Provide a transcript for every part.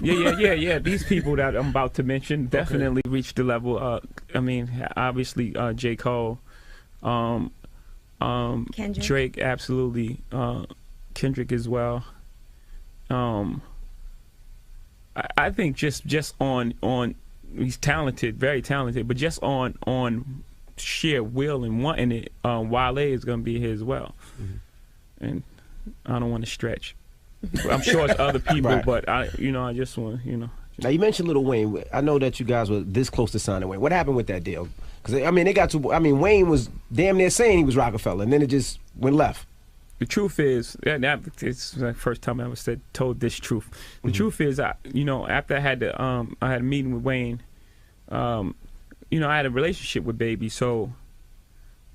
Yeah. These people that I'm about to mention definitely reached the level. I mean, obviously, J. Cole, Kendrick. Drake, absolutely, Kendrick as well. I think just on he's talented, very talented, but just on sheer will and wanting it, Wale is gonna be here as well. And I don't want to stretch. I'm sure it's other people, Right. but I just want, Now, you mentioned Lil Wayne. I know that you guys were this close to signing Wayne. What happened with that deal? Because, I mean, Wayne was damn near saying he was Rockefeller, and then it just went left. The truth is, it's the first time I ever told this truth. The truth is, after I had a meeting with Wayne, I had a relationship with Baby, so,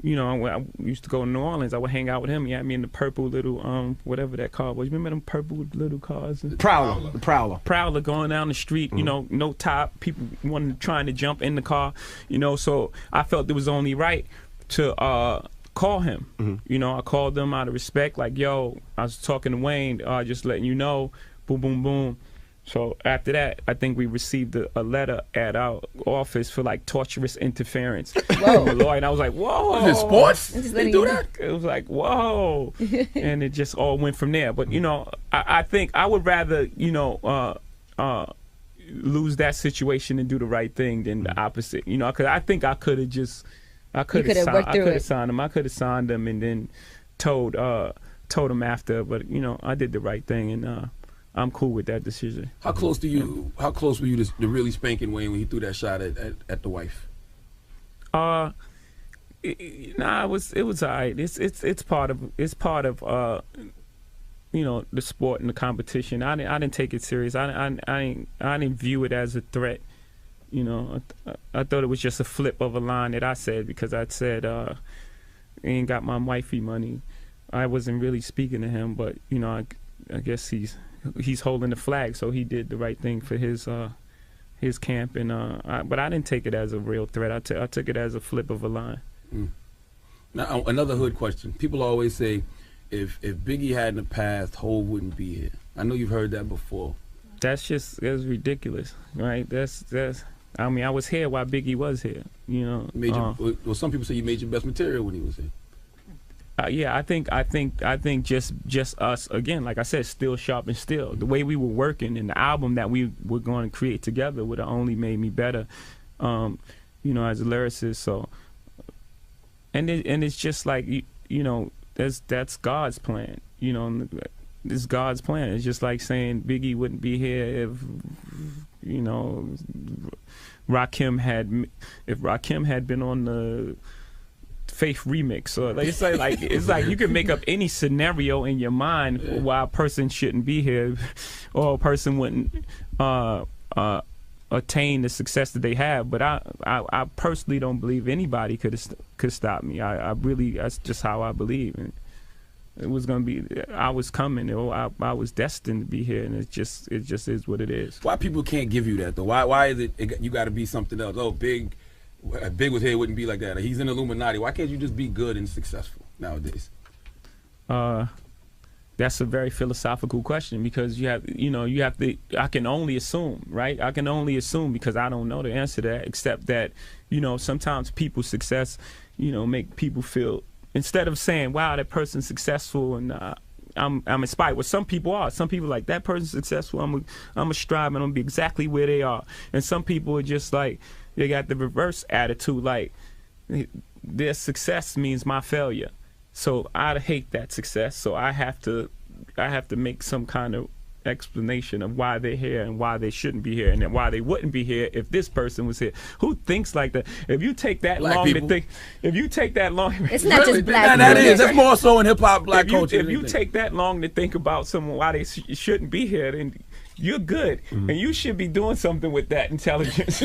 I used to go to New Orleans. I would hang out with him. He had me in the purple little, whatever that car was. You remember them purple little cars? The Prowler. Prowler going down the street, no top. People trying to jump in the car, so I felt it was only right to call him. I called them out of respect, like, yo, I was talking to Wayne, just letting you know, boom, boom, boom. So after that, I think we received a letter at our office for like torturous interference. Whoa. And I was like, whoa. Is it sports? They do that? It was like, whoa. And it just all went from there. But, I think I would rather, lose that situation and do the right thing than the opposite. Because I think I could have just, I could have signed him. I could have signed him and then told him after. But, I did the right thing, and I'm cool with that decision. How close were you to really spanking Wayne when he threw that shot at the wife? It was all right. It's part of the sport and the competition. I didn't take it serious. I didn't view it as a threat. I thought it was just a flip of a line that I said, because I said he ain't got my wifey money. I wasn't really speaking to him, but I guess he's holding the flag, so he did the right thing for his camp. And but I didn't take it as a real threat. I took it as a flip of a line. Now, another hood question. People always say, if Biggie hadn't have passed, Hov wouldn't be here. I know you've heard that before. That's ridiculous, right? I mean, I was here while Biggie was here. Well, some people say you made your best material when he was here. Yeah, I think just us, again, like I said, still sharp and still. The way we were working and the album that we were going to create together would have only made me better, as a lyricist. So, and it's just like that's God's plan. It's God's plan. It's just like saying Biggie wouldn't be here if Rakim had been on the Faith remix, or it's like you can make up any scenario in your mind why a person shouldn't be here, or a person wouldn't attain the success that they have. But I personally don't believe anybody could stop me. I really, that's just how I believe. And it was gonna be, I was coming. I was destined to be here, and it just is what it is. Why people can't give you that though? Why is it you got to be something else? Oh, Big was here, wouldn't be like that. He's in Illuminati. Why can't you just be good and successful nowadays? That's a very philosophical question, because you have to, I can only assume, right? I can only assume, because I don't know the answer to that, except that, sometimes people's success, make people feel, instead of saying, wow, that person's successful and I'm inspired. Well, some people are. Some people are like, that person's successful, I'm a strive and I'm gonna be exactly where they are. And some people are just like, they got the reverse attitude, like their success means my failure. So I hate that success. So I have to make some kind of explanation of why they're here and why they shouldn't be here, and then why they wouldn't be here if this person was here. Who thinks like that? If you take that long to think, it's not just black people. That's more so in hip hop, black culture. If you take that long to think about someone why they shouldn't be here, then you're good, and you should be doing something with that intelligence.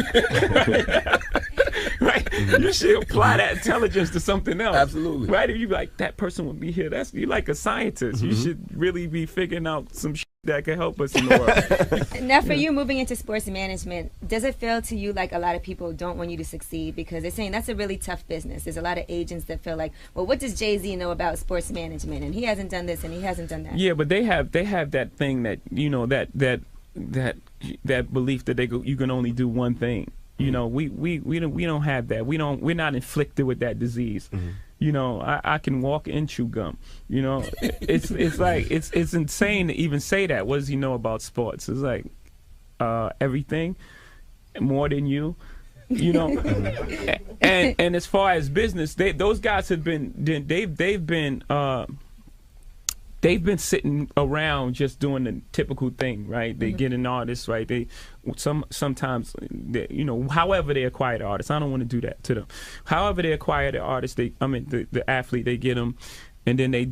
right? You should apply that intelligence to something else. Absolutely. Right? If you like, that person would be here. You like a scientist. You should really be figuring out some shit that can help us in the world. Now, for you moving into sports management, does it feel to you like a lot of people don't want you to succeed because they're saying that's a really tough business? There's a lot of agents that feel like, well, what does Jay-Z know about sports management? And he hasn't done this and he hasn't done that. Yeah, but they have that thing that, you know, that belief that you can only do one thing. You know, we don't have that. We're not inflicted with that disease. You know, I can walk and chew gum. You know, it's like it's insane to even say that. What does he know about sports? It's like everything, more than you. You know, and as far as business, those guys have been they've been sitting around just doing the typical thing, right? They get an artist, right? Sometimes, you know, however they acquire the artist. I don't want to do that to them. However they acquire the artist, the athlete, they get them, and then they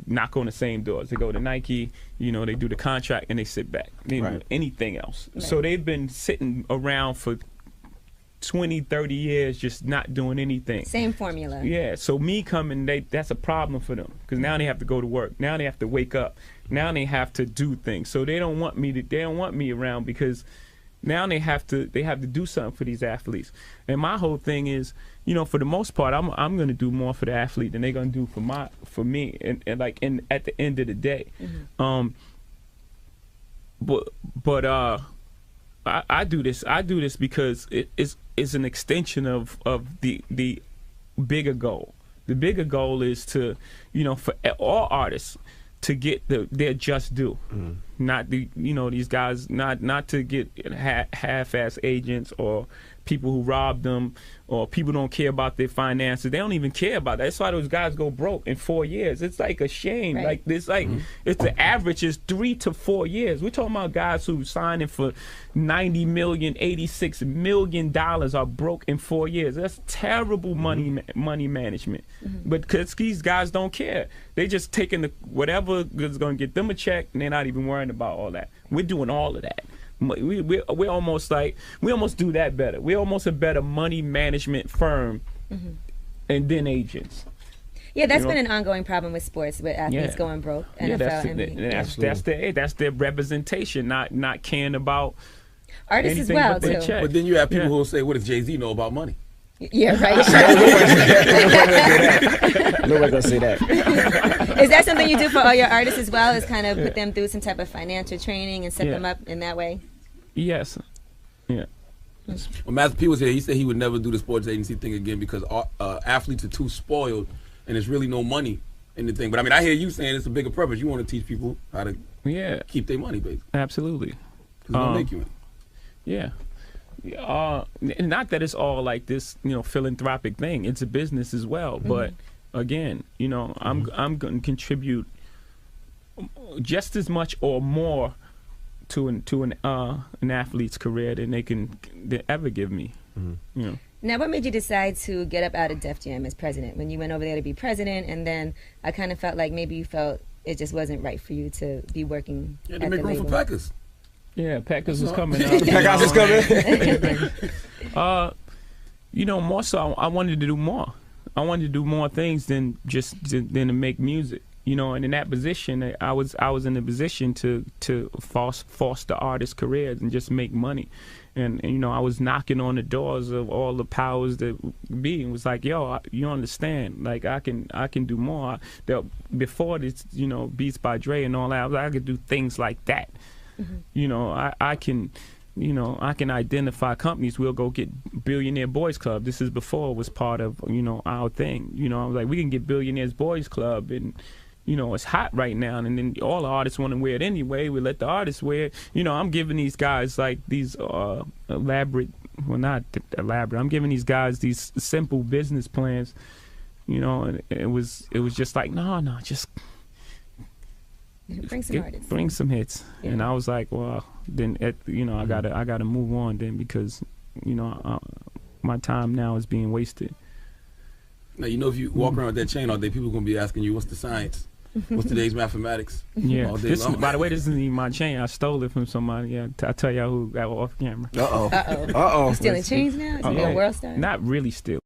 knock on the same doors. They go to Nike, you know, they do the contract, and they sit back. They don't do anything else. Right. So they've been sitting around for 20, 30 years just not doing anything. Same formula. Yeah, so me coming, that's a problem for them because now they have to go to work. Now they have to wake up. Now they have to do things. So they don't want me around because now they have to do something for these athletes. And my whole thing is, you know, for the most part, I'm going to do more for the athlete than they're going to do for me and at the end of the day. But I do this because it's an extension of the bigger goal. The bigger goal is to, you know, for all artists to get their just due. Not these guys not to get half-ass agents or people who rob them or people don't care about their finances. They don't even care about that. That's why those guys go broke in 4 years. It's like a shame. Right. Like this, it's the average is 3 to 4 years. We're talking about guys who signing for $90 million, $86 million are broke in 4 years. That's terrible money management. But because these guys don't care, they just taking whatever is going to get them a check, and they're not even worrying about all that. We're doing all of that. We're almost do that better. We're almost a better money management firm, and then agents. Yeah, that's been an ongoing problem with sports, with athletes going broke. NFL, that's their representation, not caring about artists as well too. But then you have people who will say, "What does Jay-Z know about money?" Yeah, right. Nobody's gonna say that. Is that something you do for all your artists as well? Is kind of put them through some type of financial training and set them up in that way? Yes. Yeah. When Master P was here, he said he would never do the sports agency thing again because athletes are too spoiled and there's really no money in the thing. But I mean, I hear you saying it's a bigger purpose. You want to teach people how to keep their money, basically. Absolutely. Because it'll make you money. Yeah. Not that it's all like this, you know, philanthropic thing. It's a business as well. But again, you know, I'm going to contribute just as much or more to an athlete's career than they ever give me. You know. Now, what made you decide to get up out of Def Jam as president? When you went over there to be president, and then I kind of felt like maybe you felt it just wasn't right for you to be working. Yeah, to make room for Packers. Yeah, Packers was coming up. Packers is coming. You know, more so, I wanted to do more. I wanted to do more things than to make music. You know, and in that position, I was in a position to foster artists' careers and just make money. And you know, I was knocking on the doors of all the powers that be, and was like, "Yo, you understand? Like, I can do more." Before this, you know, Beats by Dre and all that, I could do things like that. You know, I can identify companies. We'll go get Billionaire Boys Club. This is before it was part of, you know, our thing. You know, I was like, we can get Billionaires Boys Club, and you know, it's hot right now, and then all the artists want to wear it anyway. We let the artists wear it. You know, I'm giving these guys like these elaborate, well, not elaborate. I'm giving these guys these simple business plans. You know, and it was just like, no, just bring some hits. Yeah. And I was like, well, then I gotta move on then, because you know my time now is being wasted. Now, you know, if you walk around with that chain all day, people are gonna be asking you, what's the science? What's today's mathematics? Yeah. All day This, long. by the way, this isn't even my chain. I stole it from somebody. Yeah, I'll tell y'all who got off camera. Uh-oh. Stealing chains now? Is it a world star? Not really still.